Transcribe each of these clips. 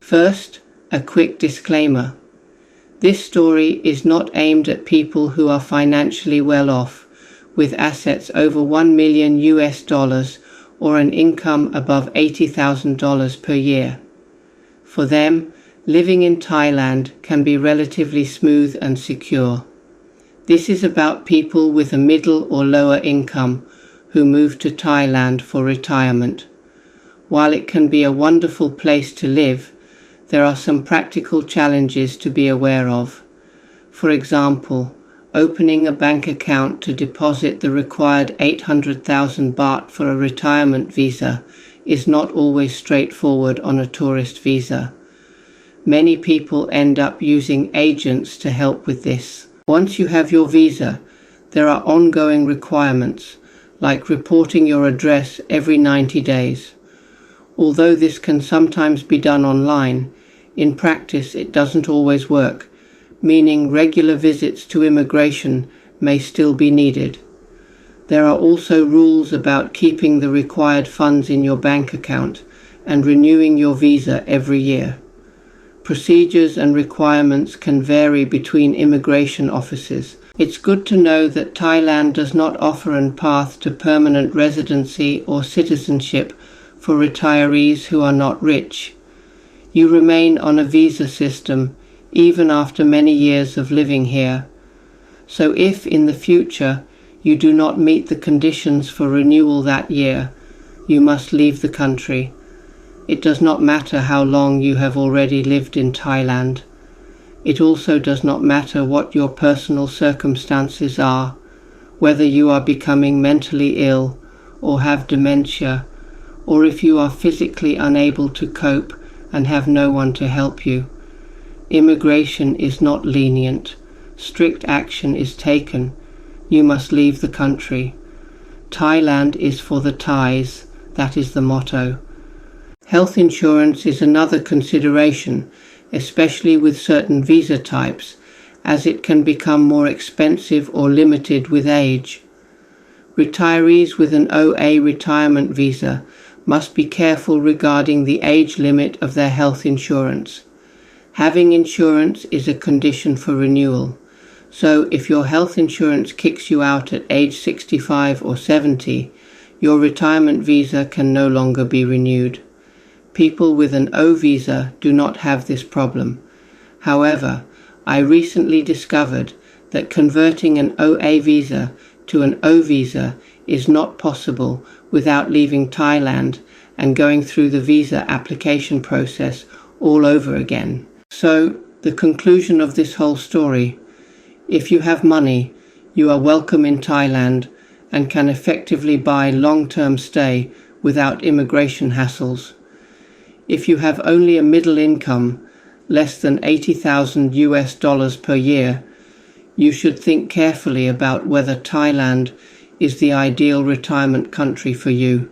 First, a quick disclaimer. This story is not aimed at people who are financially well off, with assets over $1 million or an income above $80,000 per year. For them, living in Thailand can be relatively smooth and secure. This is about people with a middle or lower income who move to Thailand for retirement. While it can be a wonderful place to live, there are some practical challenges to be aware of. For example, opening a bank account to deposit the required 800,000 baht for a retirement visa is not always straightforward on a tourist visa. Many people end up using agents to help with this. Once you have your visa, there are ongoing requirements, like reporting your address every 90 days. Although this can sometimes be done online, in practice it doesn't always work, meaning regular visits to immigration may still be needed. There are also rules about keeping the required funds in your bank account and renewing your visa every year. Procedures and requirements can vary between immigration offices. It's good to know that Thailand does not offer a path to permanent residency or citizenship for retirees who are not rich. You remain on a visa system even after many years of living here. So if in the future you do not meet the conditions for renewal that year, you must leave the country. It does not matter how long you have already lived in Thailand. It also does not matter what your personal circumstances are, whether you are becoming mentally ill or have dementia, or if you are physically unable to cope and have no one to help you. Immigration is not lenient. Strict action is taken. You must leave the country. Thailand is for the Thais, that is the motto. Health insurance is another consideration, especially with certain visa types, as it can become more expensive or limited with age. Retirees with an OA retirement visa must be careful regarding the age limit of their health insurance. Having insurance is a condition for renewal, so if your health insurance kicks you out at age 65 or 70, your retirement visa can no longer be renewed. People with an O visa do not have this problem. However, I recently discovered that converting an OA visa to an O visa is not possible without leaving Thailand and going through the visa application process all over again. So, the conclusion of this whole story: if you have money, you are welcome in Thailand and can effectively buy long-term stay without immigration hassles. If you have only a middle income, less than $80,000 per year, you should think carefully about whether Thailand is the ideal retirement country for you.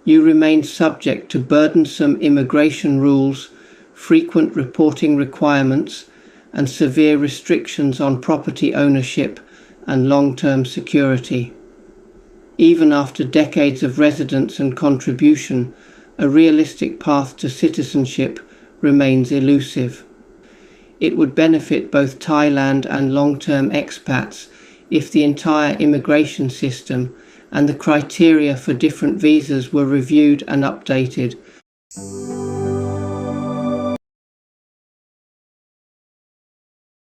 You remain subject to burdensome immigration rules, frequent reporting requirements, and severe restrictions on property ownership and long-term security. Even after decades of residence and contribution, a realistic path to citizenship remains elusive. It would benefit both Thailand and long-term expats if the entire immigration system and the criteria for different visas were reviewed and updated.